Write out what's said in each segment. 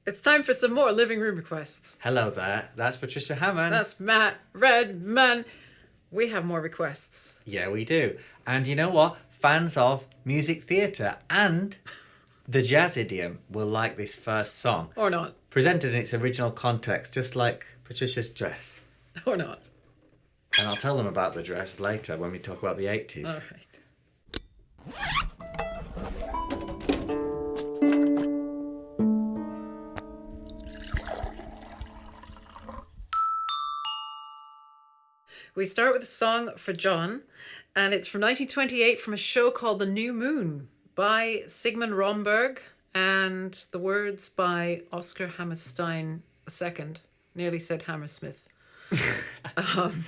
It's time for some more living room requests. Hello there, that's Patricia Hammond. That's Matt Redman. We have more requests. Yeah, we do. And you know what? Fans of music theatre and the jazz idiom will like this first song. Or not. Presented in its original context, just like Patricia's dress. Or not. And I'll tell them about the dress later when we talk about the 80s. All right. We start with a song for John, and it's from 1928 from a show called The New Moon by Sigmund Romberg, and the words by Oscar Hammerstein II. Nearly said Hammersmith. And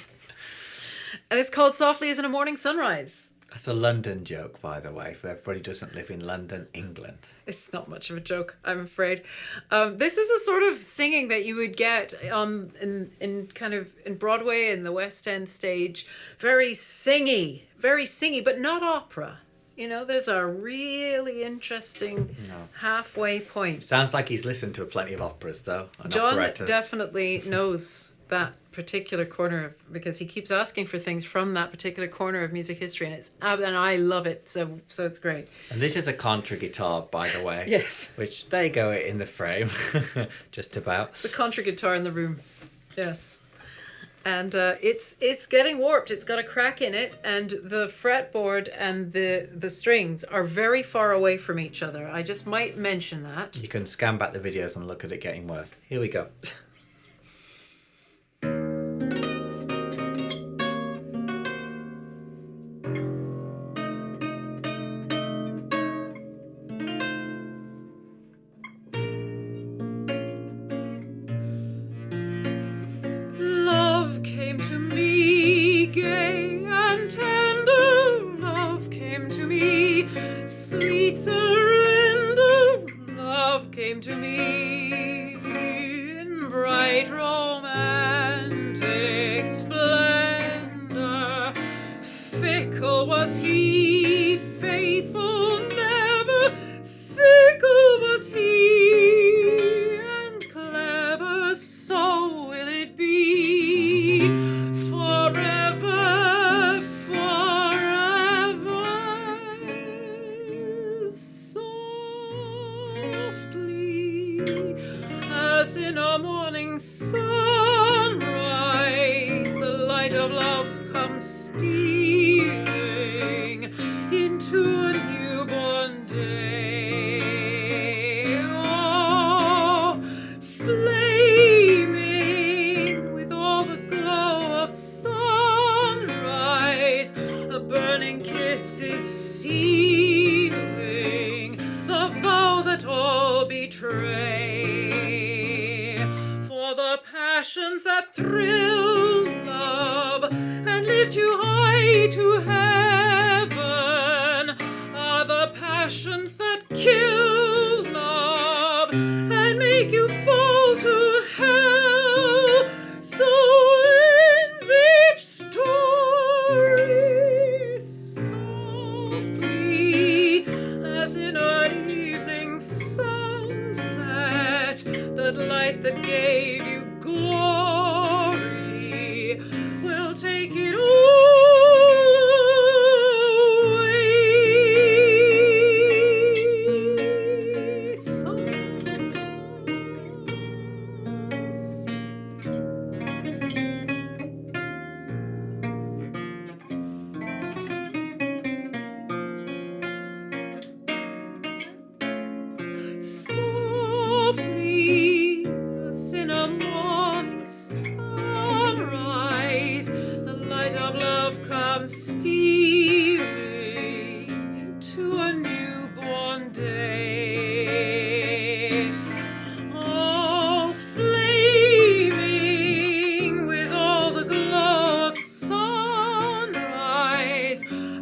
it's called Softly as in a Morning Sunrise. That's a London joke, by the way, for everybody who doesn't live in London, England. It's not much of a joke, I'm afraid. This is a sort of singing that you would get in Broadway and the West End stage. Very singy, but not opera. You know, there's a really interesting halfway point. Sounds like he's listened to plenty of operas, though. John operettas. definitely knows that particular corner because he keeps asking for things from that particular corner of music history, and I love it, so it's great. And this is a contra guitar, by the way. Yes. Which there you go in the frame, just about. The contra guitar in the room, yes. And it's getting warped. It's got a crack in it, and the fretboard and the strings are very far away from each other. I just might mention that. You can scan back the videos and look at it getting worse. Here we go. To me in bright romantic splendor, fickle was he, faithful never, fickle was he, and clever, so will it be forever, forever. As in a morning sunrise, the light of love comes stealing into a newborn day. Oh, flaming with all the glow of sunrise, a burning kiss is sealing the vow that all betray. Passions that thrill love and lift you high to heaven are the passions that kill love and make you fall to hell. So ends each story softly as in an evening sunset, that light that gave you glory will take it all away. Soft. Softly as in a morning sunrise, the light of love comes stealing to a newborn day. Oh, flaming with all the glow of sunrise,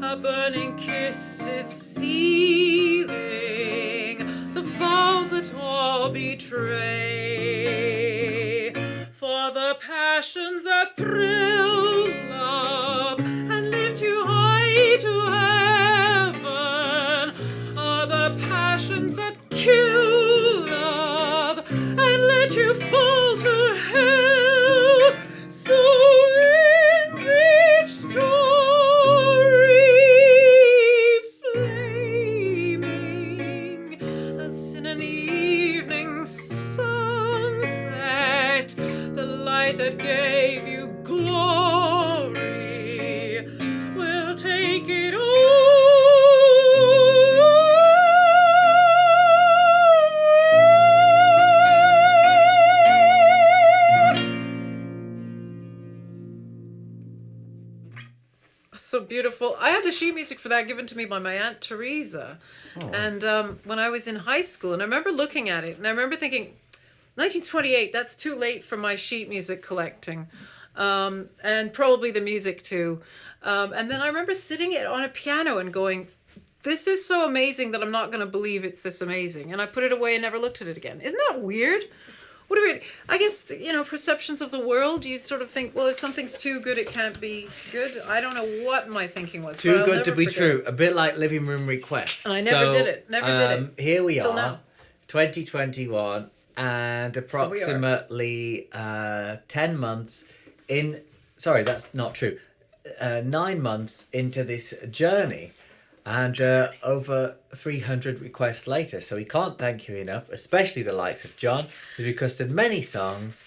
a burning kiss is sealing the vow that all betray. For the passions that thrill love and lift you high to heaven are the passions that kill love you fall to hell. So ends each story, flaming as in an evening sunset, the light that gave you glory will take it all. So beautiful. I had the sheet music for that given to me by my Aunt Teresa. Oh. And when I was in high school, and I remember looking at it, and I remember thinking, 1928, that's too late for my sheet music collecting. And probably the music too. And then I remember sitting it on a piano and going, this is so amazing that I'm not going to believe it's this amazing. And I put it away and never looked at it again. Isn't that weird? What a weird, I guess, perceptions of the world, you sort of think, well, if something's too good, it can't be good. I don't know what my thinking was. Too good to be true. A bit like living room requests. And I never did it. Never did it. Here we are, now. 2021, and approximately 10 months in... Sorry, that's not true. 9 months into this journey. And over 300 requests later. So we can't thank you enough, especially the likes of John, who's requested many songs.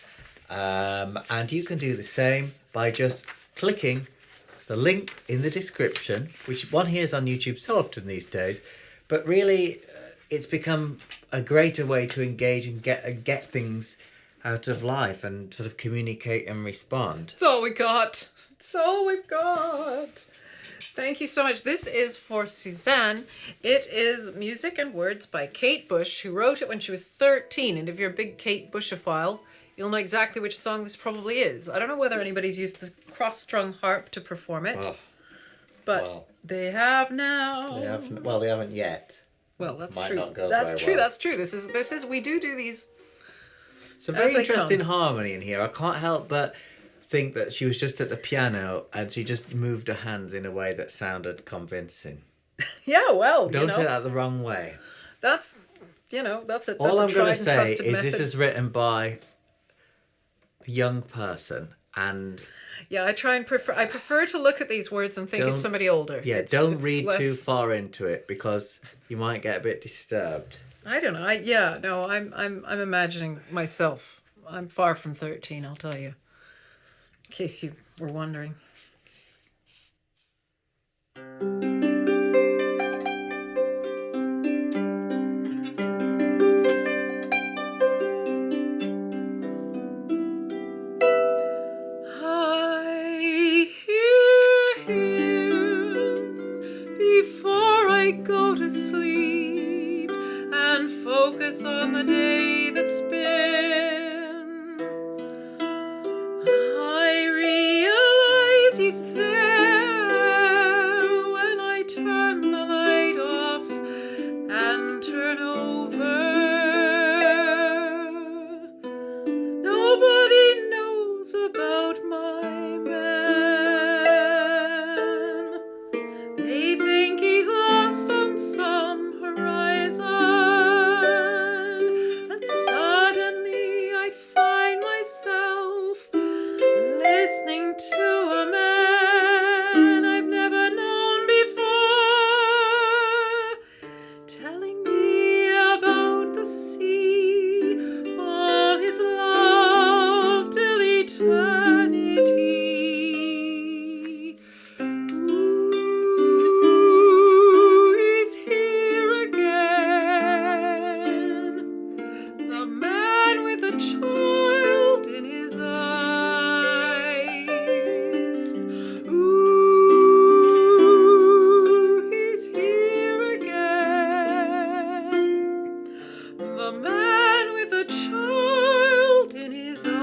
And you can do the same by just clicking the link in the description, which one hears on YouTube so often these days. But really, it's become a greater way to engage and get things out of life and sort of communicate and respond. It's all we got. It's all we've got. Thank you so much. This is for Suzanne. It is Music and Words by Kate Bush, who wrote it when she was 13. And if you're a big Kate Bushophile, you'll know exactly which song this probably is. I don't know whether anybody's used the cross-strung harp to perform it, but they have now. They haven't yet. Well, that's Might true. Not go that's very true. well. That's true. This is. We do these. Some very interesting harmony in here. I can't help but think that she was just at the piano and she just moved her hands in a way that sounded convincing. Yeah, well, Don't take that the wrong way. That's that's it. All I'm going to say is method. this is written by a young person, and yeah, I prefer to look at these words and think it's somebody older. Yeah, don't read too far into it because you might get a bit disturbed. I don't know. I'm imagining myself. I'm far from 13, I'll tell you. In case you were wondering. I hear him before I go to sleep and focus on the day that's been. He's there when I turn the light off and turn over. Nobody knows about my man. They think he's lost on some horizon. And suddenly I find myself listening to a man I've never known before, telling me about the sea, all his love till eternity. Ooh, he's here again, the man with a child in his eyes. Ooh, he's here again, the man with a child in his eyes.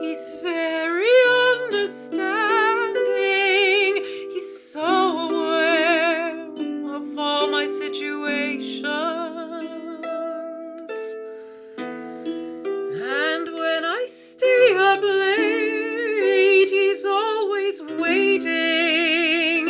He's very understanding. He's so aware of all my situations. And when I stay up late, he's always waiting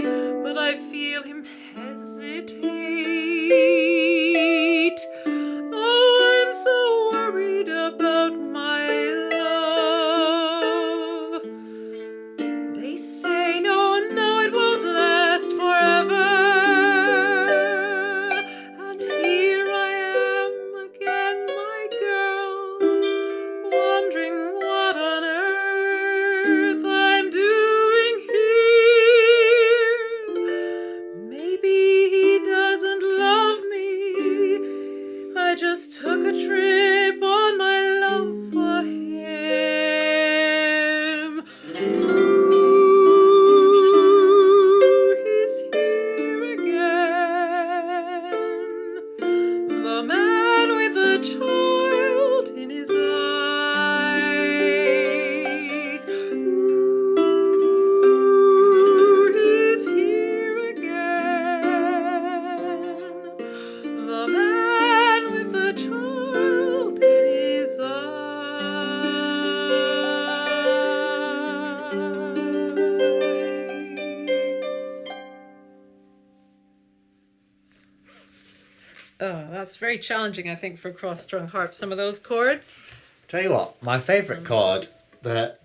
Oh, that's very challenging, I think, for cross-strung harp. Some of those chords. Tell you what, my favourite chord that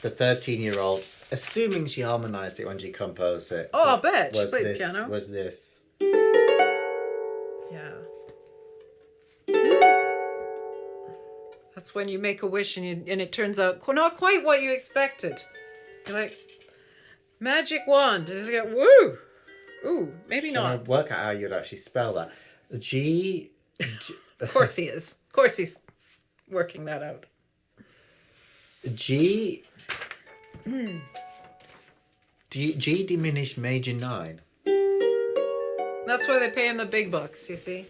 the 13-year-old, assuming she harmonised it when she composed it. Oh, I bet. Was she played this, the piano. was this. Yeah. That's when you make a wish and it turns out not quite what you expected. You're like, magic wand. And you get, woo! Ooh, maybe So not. I work out how you'd actually spell that. G. Of course he is. Of course he's working that out. G. G diminished major 9. That's why they pay him the big bucks, you see.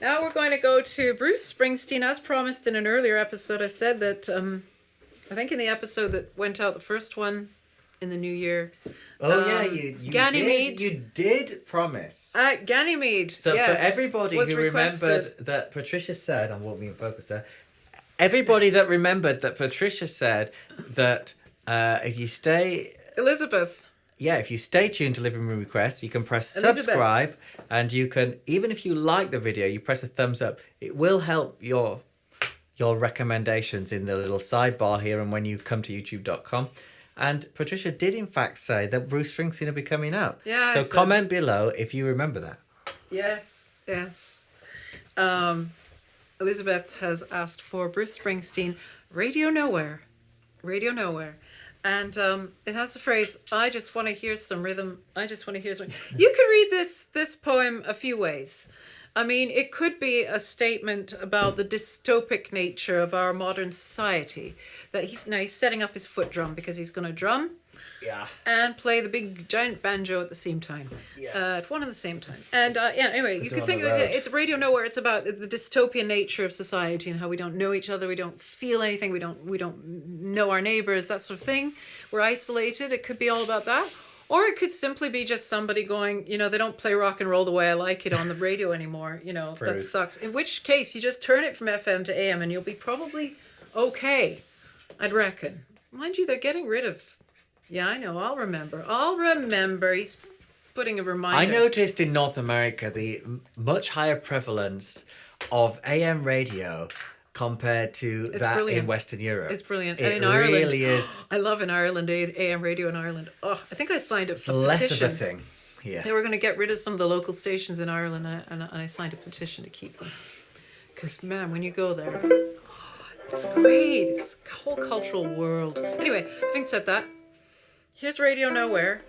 Now we're going to go to Bruce Springsteen. As promised in an earlier episode, I said that, I think in the episode that went out, the first one in the new year. Oh, yeah, you did promise. Ganymede, So yes, for everybody who remembered that Patricia said, I won't be in focus there, everybody that remembered that Patricia said that if you stay... Elisabeth. Yeah, if you stay tuned to Living Room Requests, you can press Elisabeth. subscribe, and you can, even if you like the video, you press a thumbs up. It will help your recommendations in the little sidebar here and when you come to youtube.com. And Patricia did in fact say that Bruce Springsteen will be coming out. Yeah. So comment below if you remember that. Yes, yes. Elisabeth has asked for Bruce Springsteen, Radio Nowhere. Radio Nowhere. And it has the phrase, I just want to hear some rhythm. I just want to hear some... You could read this poem a few ways. I mean, it could be a statement about the dystopic nature of our modern society. That he's setting up his foot drum because he's going to drum and play the big giant banjo at the same time. At one and the same time. And anyway, you could think of it, it's Radio Nowhere. It's about the dystopian nature of society and how we don't know each other, we don't feel anything, we don't know our neighbors, that sort of thing. We're isolated. It could be all about that. Or it could simply be just somebody going, they don't play rock and roll the way I like it on the radio anymore. That sucks. In which case, you just turn it from FM to AM and you'll be probably okay, I'd reckon. Mind you, they're getting rid of... Yeah, I know. I'll remember. He's putting a reminder. I noticed in North America the much higher prevalence of AM radio compared to in Western Europe. It's brilliant. It and in Ireland, really is. I love in Ireland, AM radio in Ireland. Oh, I think I signed up for a less petition. of a thing. Yeah. They were going to get rid of some of the local stations in Ireland, and I signed a petition to keep them. Because, man, when you go there, it's great. It's a whole cultural world. Anyway, having said that, here's Radio Nowhere.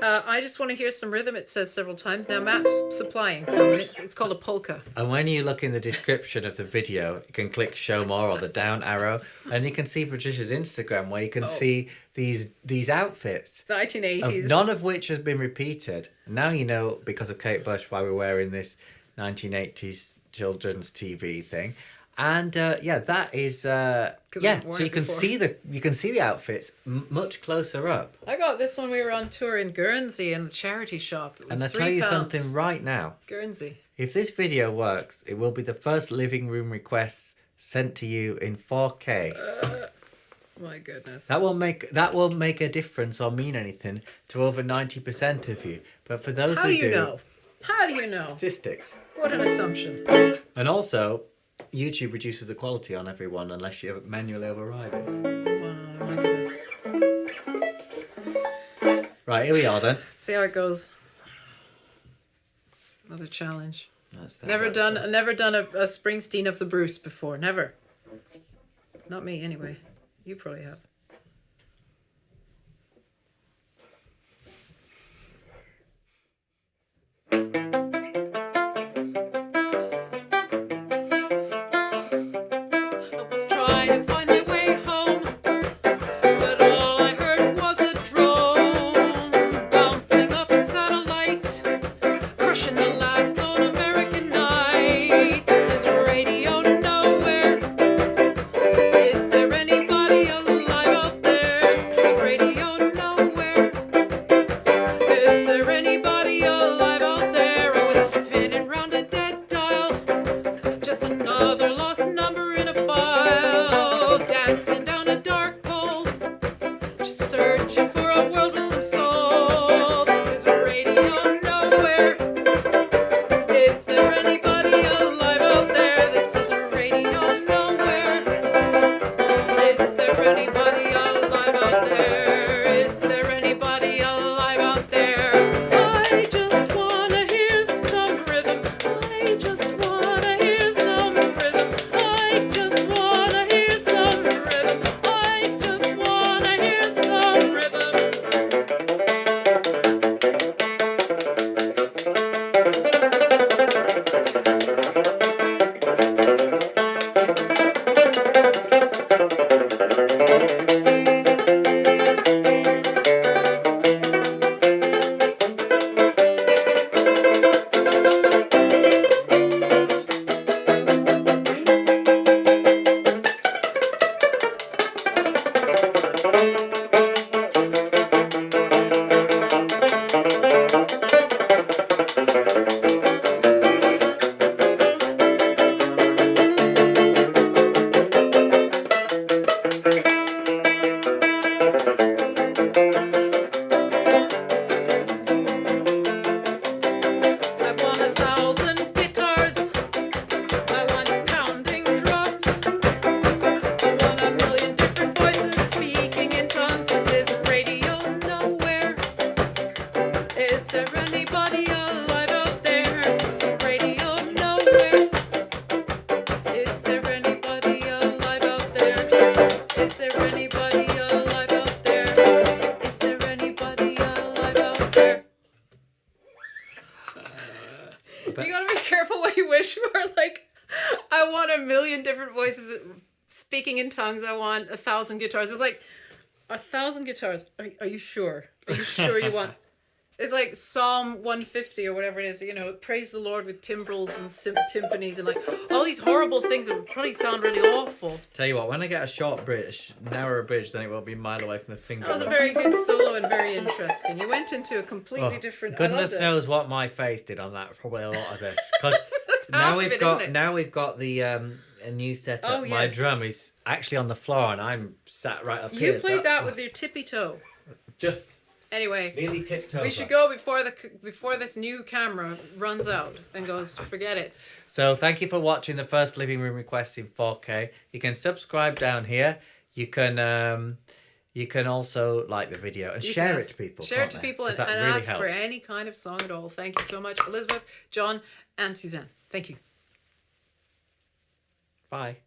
I just want to hear some rhythm, it says several times. Now, Matt's supplying some. It's called a polka. And when you look in the description of the video, you can click show more or the down arrow, and you can see Patricia's Instagram where you can see these outfits. 1980s. None of which has been repeated. Now you know, because of Kate Bush, why we're wearing this 1980s children's TV thing. And that is so you can see the outfits much closer up. I got this when we were on tour in Guernsey in the charity shop. It was and I'll tell you something right now. Guernsey. If this video works, it will be the first living room requests sent to you in 4K. My goodness. That won't make a difference or mean anything to over 90% of you. But for those How who do you know? How do you know? Statistics. What an assumption. And also, YouTube reduces the quality on everyone unless you manually override it. Wow, my goodness. Right, here we are then. Let's see how it goes. Another challenge. Never done a Springsteen of the Bruce before. Never. Not me, anyway. You probably have. Alive? Is there anybody alive out there? It's radio nowhere. Is there anybody alive out there? Is there anybody alive out there? Is there anybody alive out there? You gotta be careful what you wish for. Like, I want 1,000,000 different voices speaking in tongues. I want 1,000 guitars. It's like 1,000 guitars. Are you sure? Are you sure you want? It's like Psalm 150 or whatever it is, you know, praise the Lord with timbrels and timpanis and like all these horrible things that would probably sound really awful. Tell you what, when I get a short bridge, narrower bridge, then it will be a mile away from the finger. That was a very good solo and very interesting. You went into a completely different. Goodness knows what my face did on that. Probably a lot of this because now we've got the a new setup. Oh, yes. My drum is actually on the floor and I'm sat right up here. You played that with your tippy toe. Just. Anyway, nearly tipped over. We should go before this new camera runs out and goes, forget it. So thank you for watching the first living room request in 4K. You can subscribe down here. You can also like the video and share it to people. Share it to people and really ask helps. for any kind of song at all. Thank you so much, Elisabeth, John, and Suzanne. Thank you. Bye.